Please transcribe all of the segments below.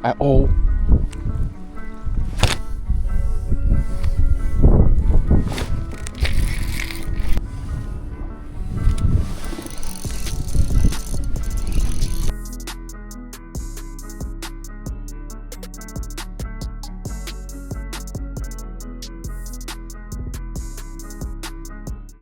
Oh.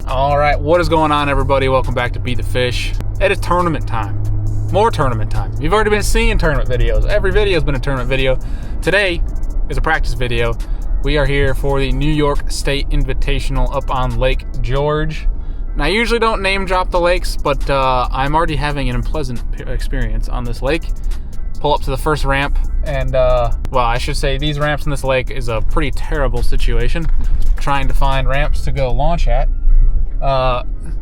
All right, what is going on, everybody? Welcome back to Be the Fish. It is tournament time. More tournament time. You've already been seeing tournament videos. Every video has been a tournament video. Today is a practice video. We are here for the New York State Invitational up on Lake George. Now, I usually don't name drop the lakes, but I'm already having an unpleasant experience on this lake. Pull up to the first ramp, and well, I should say these ramps in this lake is a pretty terrible situation. Trying to find ramps to go launch at.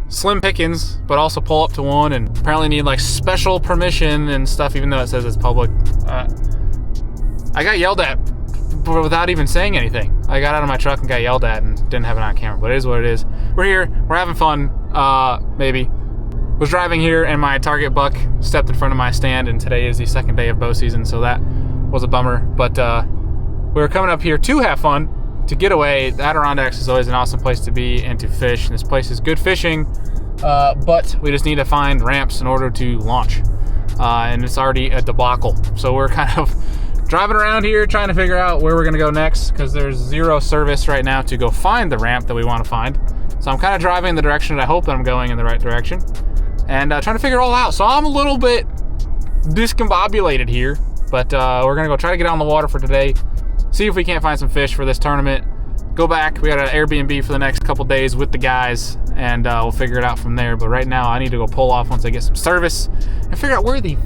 Slim pickings, but also pull up to one, and apparently need like special permission and stuff, even though it says it's public. I got yelled at without even saying anything. I got out of my truck and got yelled at and didn't have it on camera, but it is what it is. We're here, we're having fun, maybe. Was driving here and my target buck stepped in front of my stand, and today is the second day of bow season, so that was a bummer. But we were coming up here to have fun, to get away. The Adirondacks is always an awesome place to be and to fish, and this place is good fishing, but we just need to find ramps in order to launch, and it's already a debacle. So we're kind of driving around here trying to figure out where we're gonna go next, because there's zero service right now to go find the ramp that we want to find. So I'm kind of driving in the direction that I hope that I'm going in the right direction, and trying to figure it all out. So I'm a little bit discombobulated here, but we're gonna go try to get on the water for today, see if we can't find some fish for this tournament, go back. We got an Airbnb for the next couple days with the guys, and we'll figure it out from there. But right now I need to go pull off once I get some service and figure out where the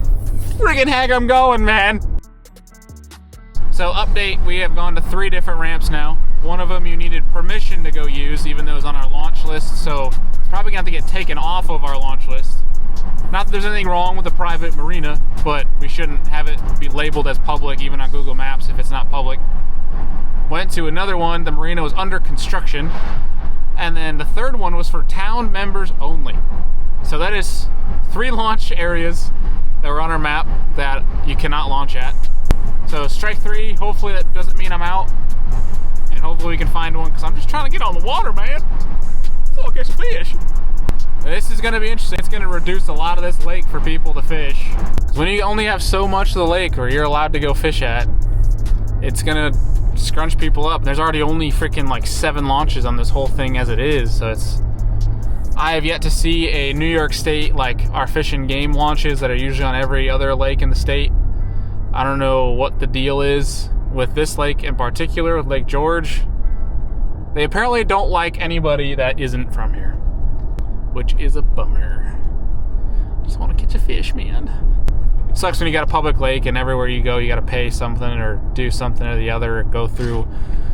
friggin' heck I'm going, man. So update, we have gone to 3 different ramps now. One of them you needed permission to go use, even though it's on our launch list, so it's probably gonna have to get taken off of our launch list. Not that there's anything wrong with a private marina, but we shouldn't have it be labeled as public, even on Google Maps, if it's not public. Went to another one, the marina was under construction, and then the third one was for town members only. So that is 3 launch areas that were on our map that you cannot launch at. So strike 3, hopefully that doesn't mean I'm out, and hopefully we can find one, because I'm just trying to get on the water, man. So I'll catch some fish. This is gonna be interesting. It's gonna reduce a lot of this lake for people to fish. Because when you only have so much of the lake where you're allowed to go fish at, it's gonna scrunch people up. There's already only freaking like 7 launches on this whole thing as it is, so it's... I have yet to see a New York State, like our Fish and Game launches that are usually on every other lake in the state. I don't know what the deal is with this lake in particular, with Lake George. They apparently don't like anybody that isn't from here, which is a bummer. Just want to catch a fish, man. Sucks when you got a public lake and everywhere you go you got to pay something or do something or the other, or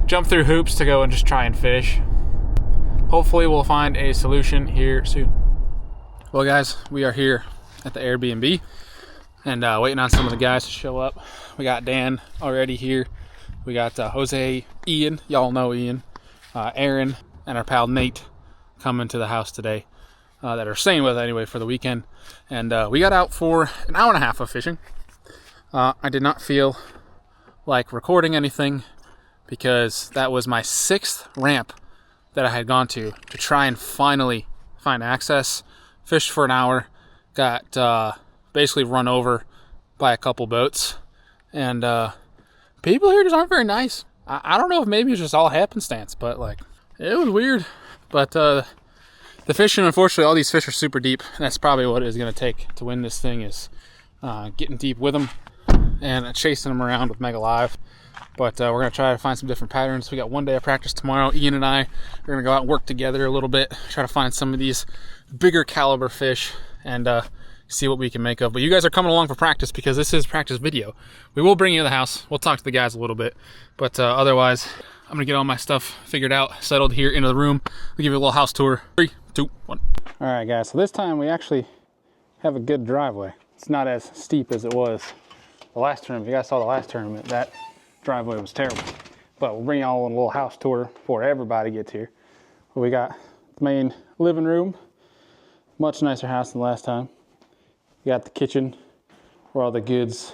jump through hoops to go and just try and fish. Hopefully we'll find a solution here soon. Well guys, we are here at the Airbnb and waiting on some of the guys to show up. We got Dan already here. We got Jose, Ian, y'all know Ian, Aaron, and our pal Nate coming to the house today, that are staying with anyway for the weekend. And we got out for an hour and a half of fishing. I did not feel like recording anything because that was my 6th ramp that I had gone to try and finally find access. Fished for an hour, got basically run over by a couple boats, and people here just aren't very nice. I don't know if maybe it's just all happenstance, but like it was weird. But the fishing, unfortunately, all these fish are super deep. That's probably what it's going to take to win this thing, is getting deep with them and chasing them around with Mega Live. But we're going to try to find some different patterns. We got 1 day of practice tomorrow. Ian and I are going to go out and work together a little bit, try to find some of these bigger caliber fish and see what we can make of. But you guys are coming along for practice because this is practice video. We will bring you to the house. We'll talk to the guys a little bit. But otherwise, I'm going to get all my stuff figured out, settled here into the room. We'll give you a little house tour. 3, 2, 1. All right, guys. So this time we actually have a good driveway. It's not as steep as it was the last tournament. If you guys saw the last tournament, that driveway was terrible. But we'll bring y'all on a little house tour before everybody gets here. We got the main living room, much nicer house than last time. We got the kitchen where all the goods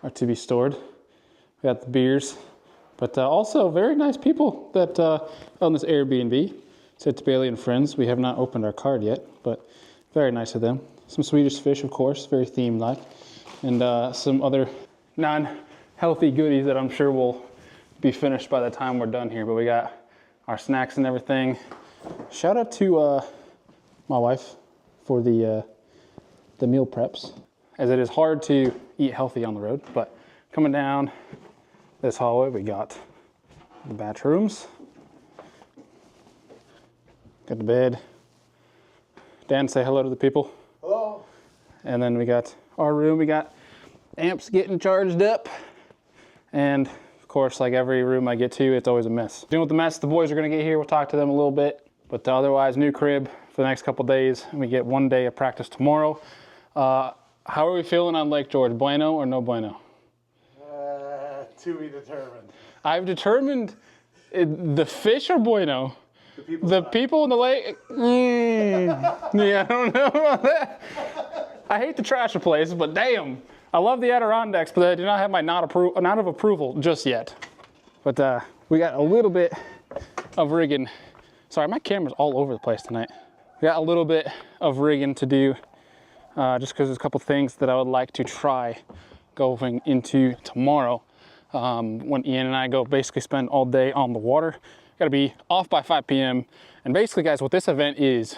are to be stored. We got the beers, but also very nice people that own this Airbnb. Said to Bailey and friends. We have not opened our card yet, but very nice of them. Some Swedish fish, of course, very themed-like, and some other non-healthy goodies that I'm sure will be finished by the time we're done here. But we got our snacks and everything. Shout out to my wife for the meal preps, as it is hard to eat healthy on the road. But coming down this hallway, we got the bathrooms. Got the bed. Dan, say hello to the people. Hello. And then we got our room. We got amps getting charged up. And of course, like every room I get to, it's always a mess. Dealing with the mess, the boys are gonna get here. We'll talk to them a little bit. But otherwise, new crib for the next couple days. And we get 1 day of practice tomorrow. How are we feeling on Lake George? Bueno or no bueno? To be determined. I've determined the fish are bueno. The people in the lake, yeah, I don't know about that. I hate to trash a place, but damn, I love the Adirondacks, but I do not have my not of approval just yet. But we got a little bit of rigging. Sorry, my camera's all over the place tonight. We got a little bit of rigging to do, just because there's a couple things that I would like to try going into tomorrow. When Ian and I go basically spend all day on the water. Got to be off by 5 p.m. And basically, guys, what this event is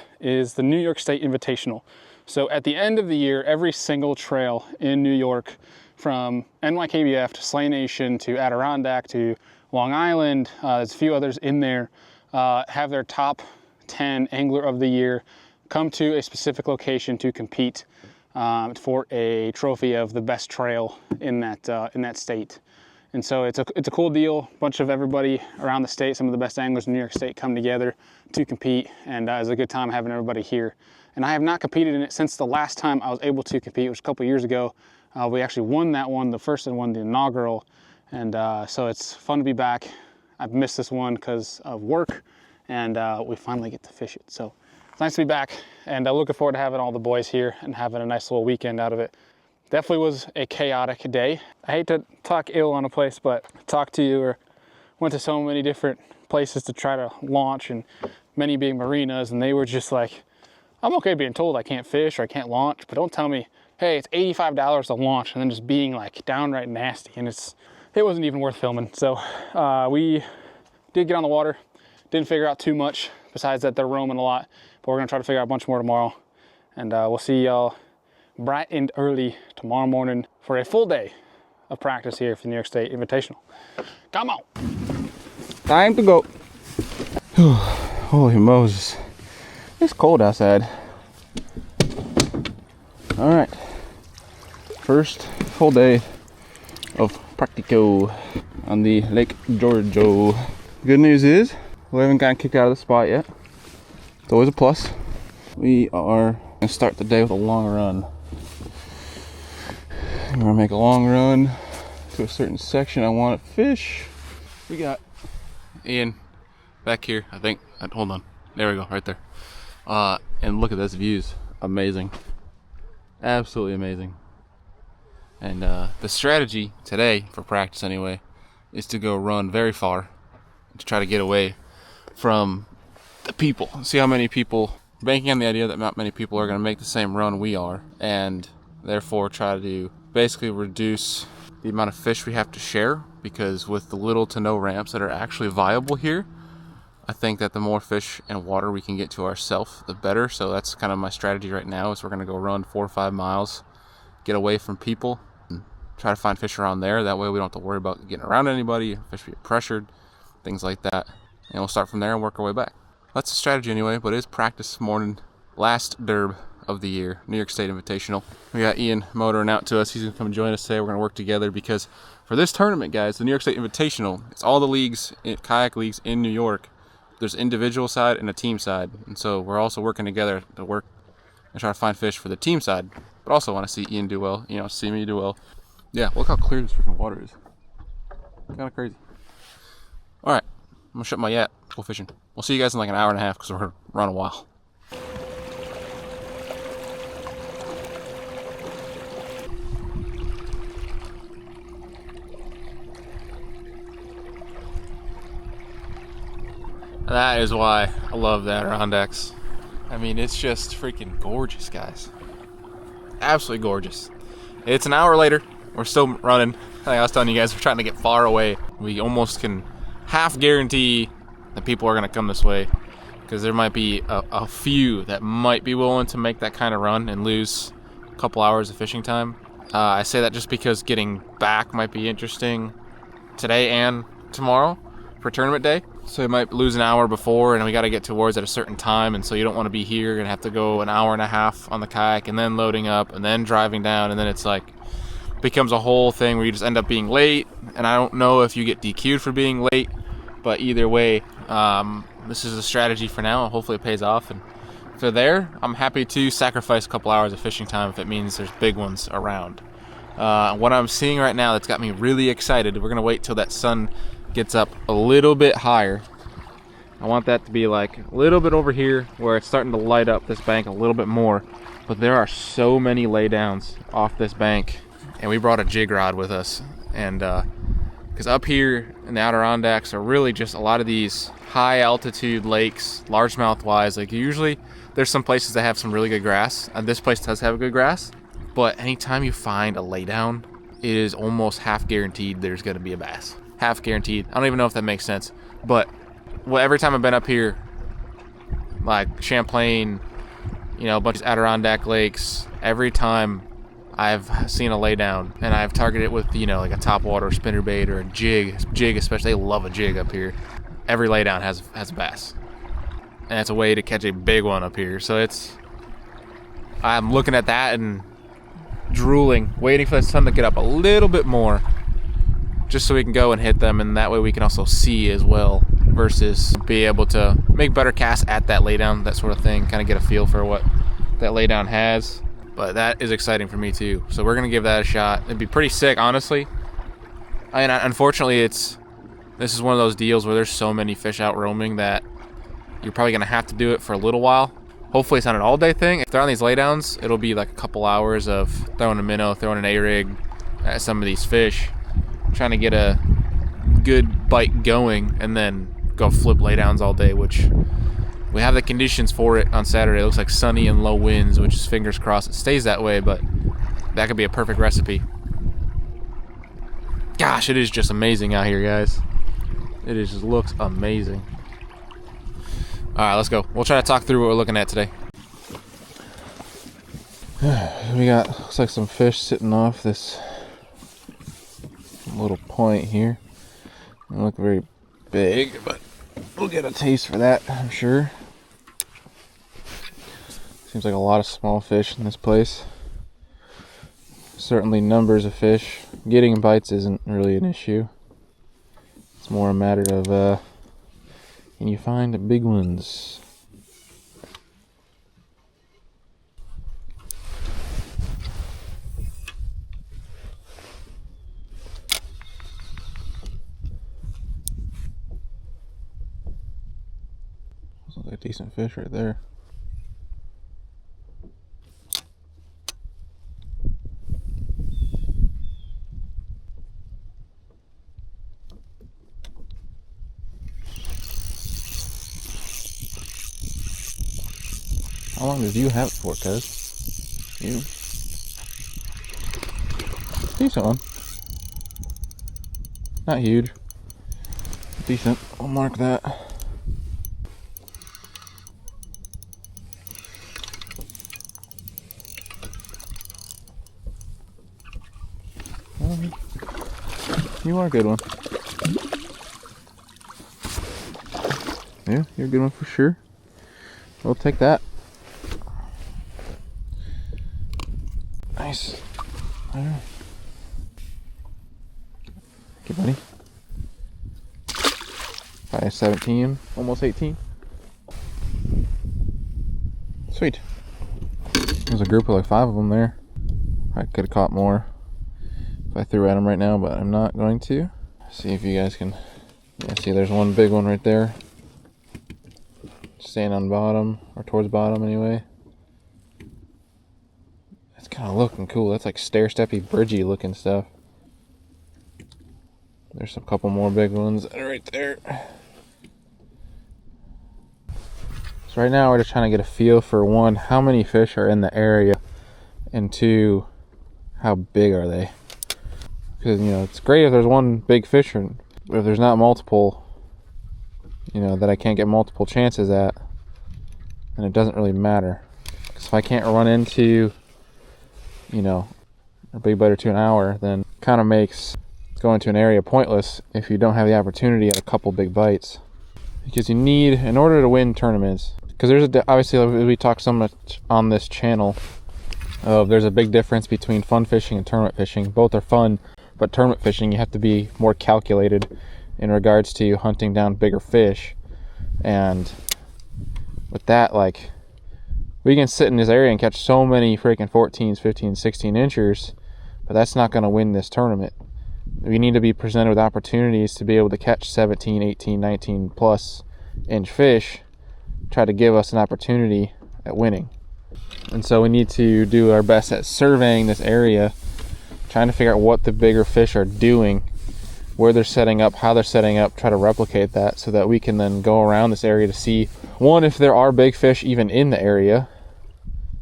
the New York State Invitational. So at the end of the year, every single trail in New York, from NYKBF to Slay Nation to Adirondack to Long Island, there's a few others in there, have their top 10 angler of the year come to a specific location to compete for a trophy of the best trail in that state. And so it's a cool deal. A bunch of everybody around the state, some of the best anglers in New York State come together to compete, and it's a good time having everybody here. And I have not competed in it since the last time I was able to compete, which was a couple years ago. We actually won that one, the first one, the inaugural, and so it's fun to be back. I've missed this one because of work, and we finally get to fish it. So it's nice to be back, and looking forward to having all the boys here and having a nice little weekend out of it. Definitely was a chaotic day. I hate to talk ill on a place, but talked to you or went to so many different places to try to launch, and many being marinas, and they were just like, I'm okay being told I can't fish or I can't launch, but don't tell me, hey, it's $85 to launch, and then just being like downright nasty, and it wasn't even worth filming. So we did get on the water, didn't figure out too much besides that they're roaming a lot, but we're gonna try to figure out a bunch more tomorrow, and we'll see y'all bright and early tomorrow morning for a full day of practice here for the New York State Invitational. Come on. Time to go. Holy Moses. It's cold outside. All right. First full day of practico on the Lake Giorgio. Good news is we haven't gotten kicked out of the spot yet. It's always a plus. We are gonna start the day with a long run. I'm gonna make a long run to a certain section I want to fish. We got Ian back here, I think. Hold on. There we go, right there. And look at this views. Amazing. Absolutely amazing. And the strategy today, for practice anyway, is to go run very far to try to get away from the people. See how many people, banking on the idea that not many people are going to make the same run we are, and therefore try to basically reduce the amount of fish we have to share, because with the little to no ramps that are actually viable here, I think that the more fish and water we can get to ourselves, the better. So that's kind of my strategy right now, is we're going to go run 4 or 5 miles, get away from people, and try to find fish around there. That way we don't have to worry about getting around anybody, fish get pressured, things like that. And we'll start from there and work our way back. That's the strategy anyway, but it is practice morning, last derb of the year, New York State Invitational. We got Ian motoring out to us. He's gonna come join us today. We're gonna work together, because for this tournament, guys, the New York State Invitational, it's all the leagues, kayak leagues in New York. There's an individual side and a team side, and so we're also working together to work and try to find fish for the team side, but also want to see Ian do well, see me do well. Yeah, look how clear this freaking water is. Kind of crazy. All right, I'm gonna shut my yacht, go fishing. We'll see you guys in like an hour and a half, because we're on a while. That is why I love the Adirondacks. I mean, it's just freaking gorgeous, guys. Absolutely gorgeous. It's an hour later. We're still running. Like I was telling you guys, we're trying to get far away. We almost can half guarantee that people are going to come this way, because there might be a few that might be willing to make that kind of run and lose a couple hours of fishing time. I say that just because getting back might be interesting today and tomorrow for tournament day. So you might lose an hour before, and we got to get to Wards at a certain time, and so you don't want to be here. You're going to have to go an hour and a half on the kayak, and then loading up, and then driving down, and then it's like, becomes a whole thing where you just end up being late. And I don't know if you get DQ'd for being late, but either way, this is a strategy for now. Hopefully it pays off, and if they're there, I'm happy to sacrifice a couple hours of fishing time if it means there's big ones around. What I'm seeing right now that's got me really excited, we're going to wait till that sun gets up a little bit higher. I want that to be like a little bit over here where it's starting to light up this bank a little bit more. But there are so many laydowns off this bank, and we brought a jig rod with us. And because up here in the Adirondacks are really just a lot of these high altitude lakes, largemouth wise. Like usually there's some places that have some really good grass, and this place does have good grass. But anytime you find a laydown, it is almost half guaranteed there's going to be a bass. Half guaranteed. I don't even know if that makes sense. But every time I've been up here, like Champlain, you know, a bunch of Adirondack lakes, every time I've seen a laydown and I've targeted it with, you know, like a topwater spinnerbait or a jig. Jig especially, they love a jig up here. Every laydown has a bass. And it's a way to catch a big one up here. So I'm looking at that and drooling, waiting for the sun to get up a little bit more, just so we can go and hit them, and that way we can also see as well, versus be able to make better casts at that laydown, that sort of thing, kind of get a feel for what that laydown has. But that is exciting for me too, so we're gonna give that a shot. It'd be pretty sick, honestly. I mean, unfortunately, this is one of those deals where there's so many fish out roaming that you're probably gonna have to do it for a little while. Hopefully it's not an all-day thing. If they're on these laydowns, it'll be like a couple hours of throwing a minnow, throwing an A-rig at some of these fish, trying to get a good bite going, and then go flip laydowns all day, which we have the conditions for it on Saturday. It looks like sunny and low winds, which is fingers crossed it stays that way, but that could be a perfect recipe. Gosh, it is just amazing out here, guys. It just looks amazing. All right, let's go. We'll try to talk through what we're looking at today. We got, looks like some fish sitting off this little point here. They look very big, but we'll get a taste for that, I'm sure. Seems like a lot of small fish in this place. Certainly numbers of fish. Getting bites isn't really an issue. It's more a matter of can you find the big ones? Those look like decent fish right there. How long did you have it for, cuz? You? Decent one. Not huge. Decent. I'll mark that. You are a good one. Yeah, you're a good one for sure. We'll take that. Nice. There. Okay, buddy. Probably 17, almost 18. Sweet. There's a group of like 5 of them there. I could have caught more if I threw at them right now, but I'm not going to. See if you guys can. Yeah, see, there's one big one right there. Staying on bottom, or towards bottom anyway. It's kind of looking cool. That's like stair-steppy, bridgey looking stuff. There's a couple more big ones that are right there. So right now we're just trying to get a feel for, one, how many fish are in the area, and two, how big are they? Because, you know, it's great if there's one big fish, but if there's not multiple, you know, that I can't get multiple chances at, then it doesn't really matter. Because if I can't run into, you know, a big bite or two an hour, then it kind of makes going to an area pointless if you don't have the opportunity at a couple big bites. Because you need, in order to win tournaments, because there's obviously, we talk so much on this channel of there's a big difference between fun fishing and tournament fishing. Both are fun, but tournament fishing, you have to be more calculated in regards to hunting down bigger fish. And with that, like, we can sit in this area and catch so many freaking 14s, 15s, 16 inchers, but that's not going to win this tournament. We need to be presented with opportunities to be able to catch 17, 18, 19 plus inch fish, try to give us an opportunity at winning. And so we need to do our best at surveying this area, trying to figure out what the bigger fish are doing, where they're setting up, how they're setting up, try to replicate that so that we can then go around this area to see, one, if there are big fish even in the area,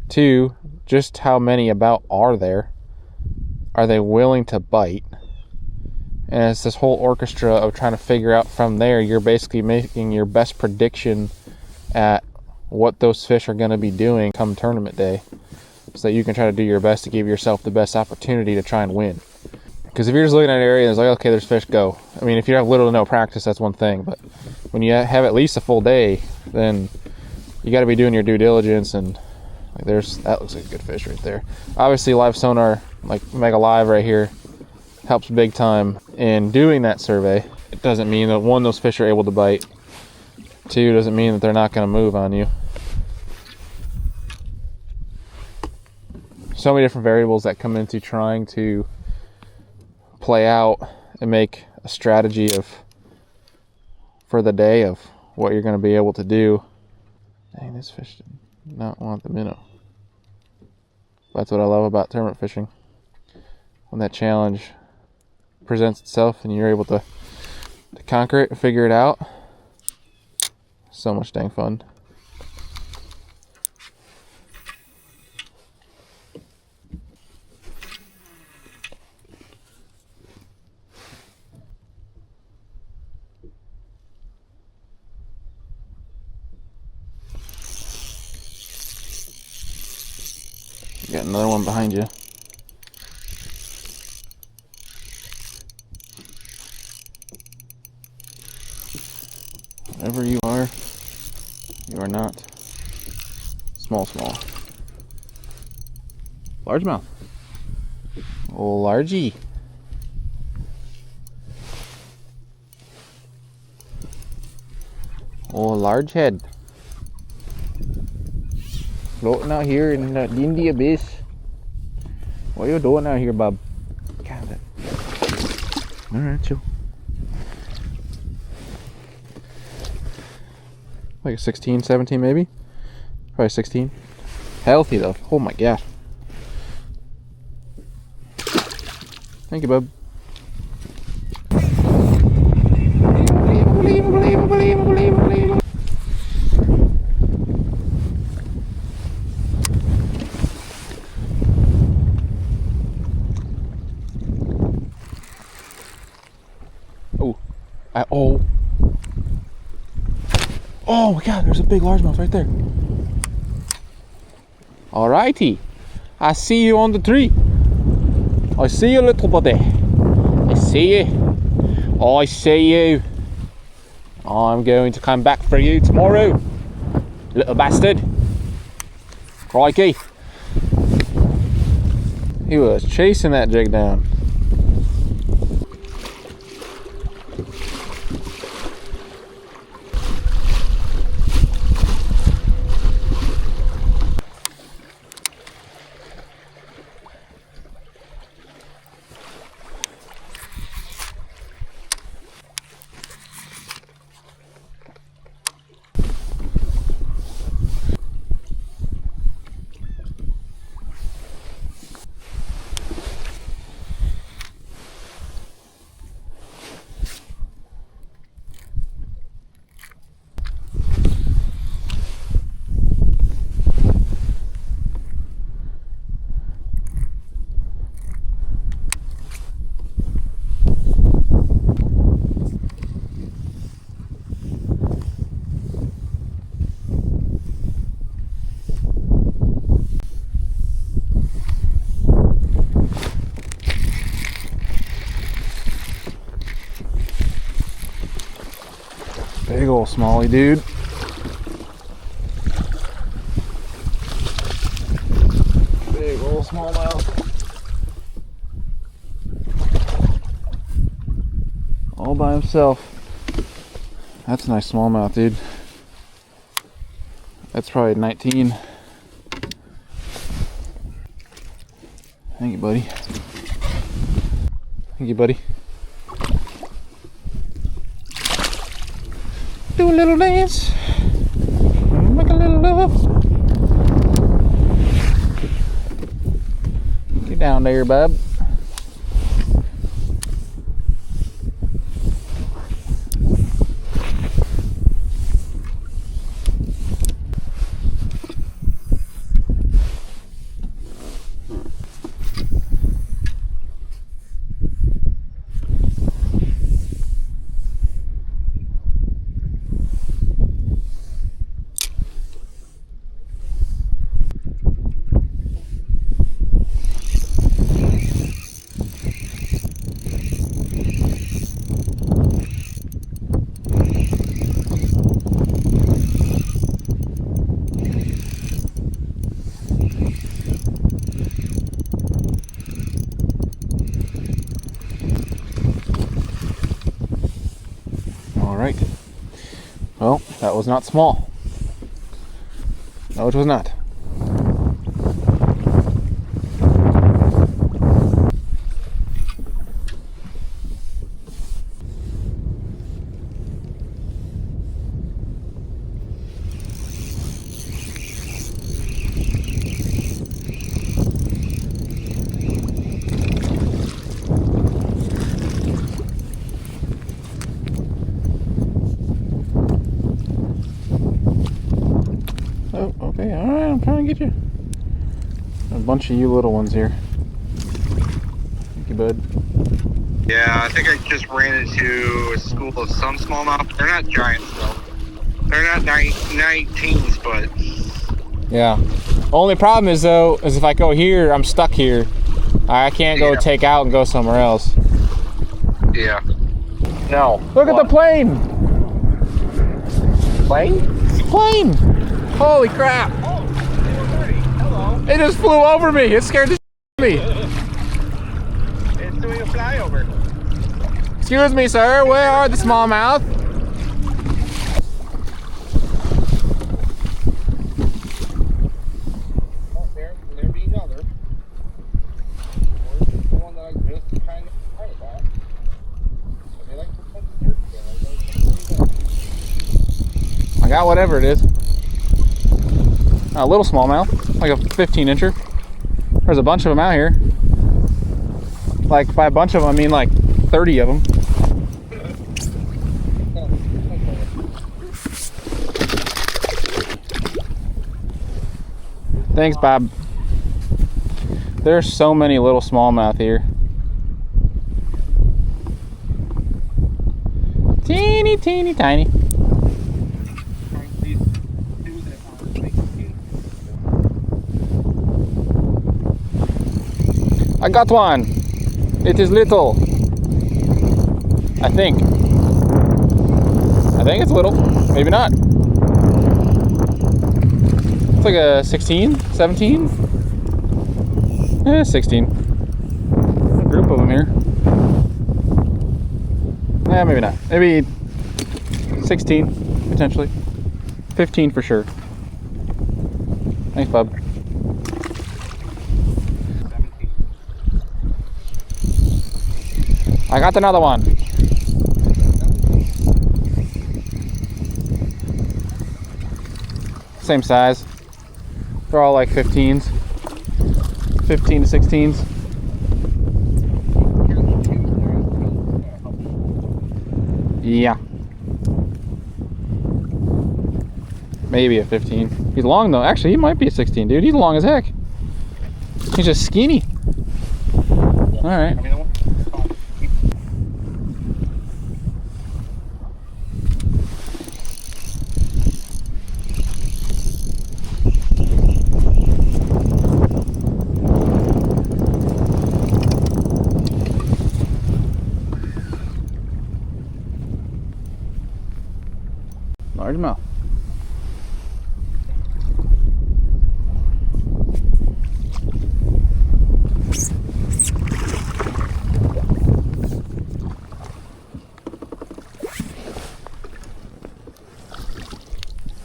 two, just how many about are there, are they willing to bite? And it's this whole orchestra of trying to figure out from there, you're basically making your best prediction at what those fish are going to be doing come tournament day, so that you can try to do your best to give yourself the best opportunity to try and win. Because if you're just looking at an area and it's like, okay, there's fish, go. I mean, if you have little to no practice, that's one thing. But when you have at least a full day, then you got to be doing your due diligence. And like, that looks like a good fish right there. Obviously, live sonar, like Mega Live right here, helps big time in doing that survey. It doesn't mean that, one, those fish are able to bite. Two, doesn't mean that they're not going to move on you. So many different variables that come into trying to play out and make a strategy for the day of what you're going to be able to do. Dang, this fish did not want the minnow. That's what I love about tournament fishing. When that challenge presents itself and you're able to conquer it and figure it out, so much dang fun. You got another one behind you. Whatever you are not small. Largemouth. Oh, largy. Oh, large head. Floating out here in the abyss. What are you doing out here, bub? Got it. Alright, chill. Like a 16, 17 maybe? Probably 16. Healthy though. Oh my gosh. Thank you, bub. Oh my god, there's a big largemouth right there. Alrighty. I see you on the tree. I see you, little buddy. I see you. I see you. I'm going to come back for you tomorrow, little bastard. Crikey. He was chasing that jig down. old smallie, dude. Big old smallmouth. All by himself. That's a nice smallmouth, dude. That's probably 19. Thank you, buddy. Thank you, buddy. Do a little dance. Make a little love. Get down there, bub. Alright. Well, that was not small. No, it was not. Oh, okay, alright, I'm trying to get you. A bunch of you little ones here. Thank you, bud. Yeah, I think I just ran into a school of some smallmouth. They're not giants, though. They're not 19s, but... Yeah. Only problem is, though, is if I go here, I'm stuck here. I can't go take out and go somewhere else. Yeah. No. Look at the plane! Plane? Plane! Holy crap! Oh, hello. It just flew over me. It scared the shit out of me. It's doing a flyover. Excuse me, sir. Where are the smallmouth? Oh, there'd be another. Or the one that I just kind of thought about. So they like to put the dirt together. I got whatever it is. A little smallmouth, like a 15-incher. There's a bunch of them out here. Like, by a bunch of them, I mean like 30 of them. Thanks, Bob. There's so many little smallmouth here. Teeny, teeny, tiny. I got one. It is little. I think it's little. Maybe not. It's like a 16, 17? 16. A group of them here. Yeah, maybe not. Maybe 16, potentially. 15 for sure. Thanks, Bob. I got another one. Same size. They're all like 15s. 15 to 16s. Yeah. Maybe a 15. He's long though. Actually, he might be a 16, dude. He's long as heck. He's just skinny. All right. Largemouth.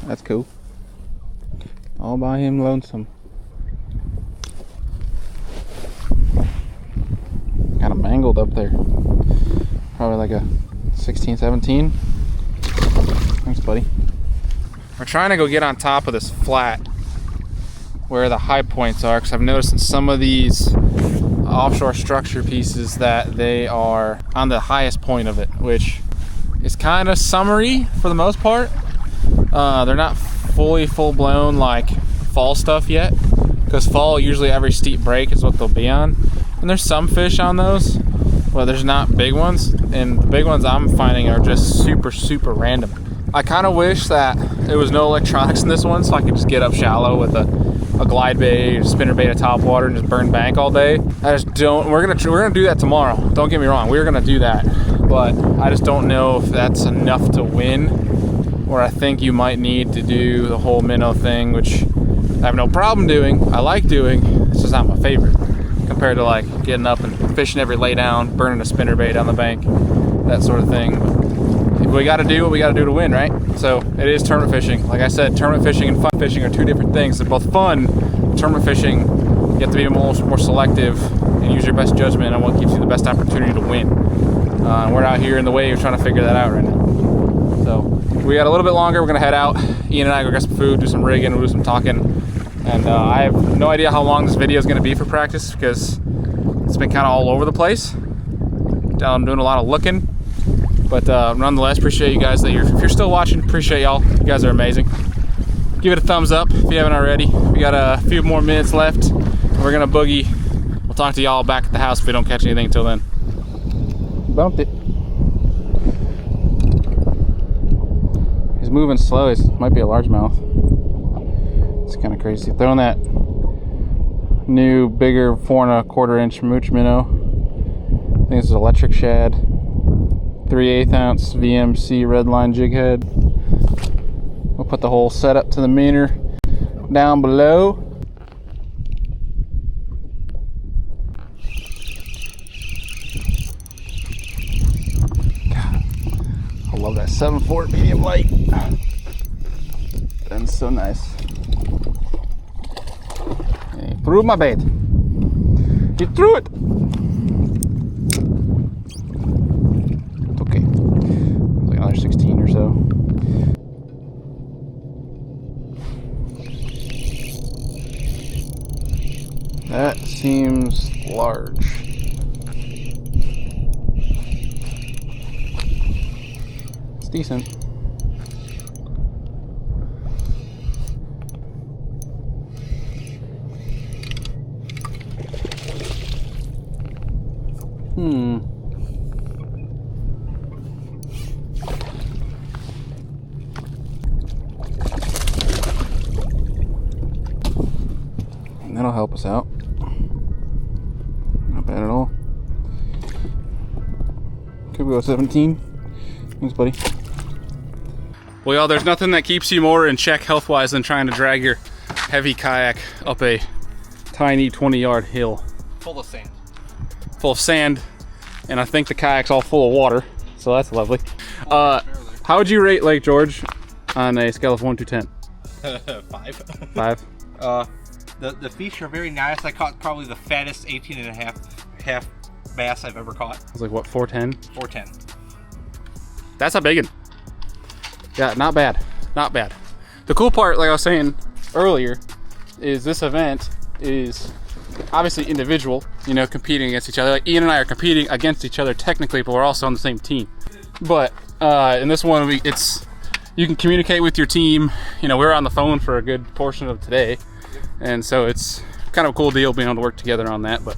That's cool. All by him lonesome. Kind of mangled up there. Probably like a 16, 17. Thanks, buddy. We're trying to go get on top of this flat where the high points are, because I've noticed in some of these offshore structure pieces that they are on the highest point of it, which is kind of summery for the most part. They're not full-blown like fall stuff yet, because fall usually every steep break is what they'll be on, and there's some fish on those, but there's not big ones, and the big ones I'm finding are just super random. I kind of wish that there was no electronics in this one, so I could just get up shallow with a glide bait or spinner bait at top water and just burn bank all day. I just don't. We're gonna do that tomorrow. Don't get me wrong, we're gonna do that, but I just don't know if that's enough to win. Or I think you might need to do the whole minnow thing, which I have no problem doing. I like doing. It's just not my favorite compared to like getting up and fishing every lay down, burning a spinner bait on the bank, that sort of thing. We got to do what we got to do to win, right? So it is tournament fishing. Like I said, tournament fishing and fun fishing are two different things. They're both fun. Tournament fishing, you have to be more selective and use your best judgment on what gives you the best opportunity to win. We're out here in the wave trying to figure that out right now. So we got a little bit longer. We're gonna head out. Ian and I go get some food, do some rigging, we'll do some talking. And I have no idea how long this video is gonna be for practice, because it's been kind of all over the place. I'm doing a lot of looking, but nonetheless, appreciate you guys if you're still watching. Appreciate y'all. You guys are amazing. Give it a thumbs up if you haven't already. We got a few more minutes left. We're gonna boogie. We'll talk to y'all back at the house if we don't catch anything until then. Bumped it. He's moving slow. He might be a largemouth. It's kind of crazy. Throwing that new, bigger 4 1/4 inch mooch minnow. I think this is electric shad. 3/8 ounce VMC redline jig head. We'll put the whole setup to the meter down below. God, I love that 7/4 medium light. That's so nice. He threw my bait. He threw it. It's okay. It's like another 16 or so. That seems large. It's decent. And that'll help us out. Not bad at all. Could we go 17? Thanks, buddy. Well, y'all, there's nothing that keeps you more in check health-wise than trying to drag your heavy kayak up a tiny 20-yard hill. Full of sand. Full of sand, and I think the kayak's all full of water, so that's lovely. How would you rate Lake George on a scale of 1 to 10? 5. 5? The fish are very nice. I caught probably the fattest 18 and a half bass I've ever caught. It was like, what, 410? 410. That's a big one. Yeah, not bad. Not bad. The cool part, like I was saying earlier, is this event is obviously individual, you know, competing against each other. Like Ian and I are competing against each other technically, but we're also on the same team. But in this one, you can communicate with your team. You know, we were on the phone for a good portion of today, and so it's kind of a cool deal being able to work together on that. But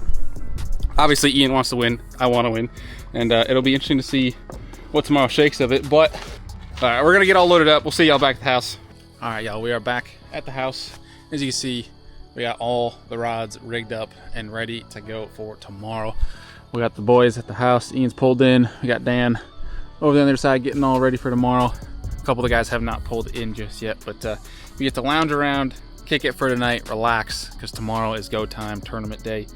obviously Ian wants to win, I want to win, and it'll be interesting to see what tomorrow shakes of it. But all right, we're gonna get all loaded up. We'll see y'all back at the house. All right, y'all, we are back at the house. As you can see, we got all the rods rigged up and ready to go for tomorrow. We got the boys at the house. Ian's pulled in. We got Dan over there on the other side getting all ready for tomorrow. A couple of the guys have not pulled in just yet, but we get to lounge around, kick it for tonight, relax, because tomorrow is go time, tournament day.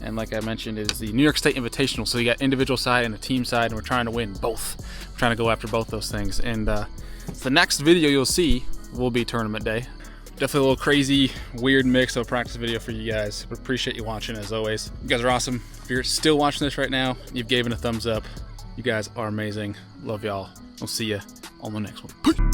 And like I mentioned, it is the New York State Invitational. So you got individual side and a team side, and we're trying to win both. We're trying to go after both those things. And the next video you'll see will be tournament day. Definitely a little crazy, weird mix of a practice video for you guys. But appreciate you watching as always. You guys are awesome. If you're still watching this right now, you've given a thumbs up. You guys are amazing. Love y'all. We'll see you on the next one. Peace.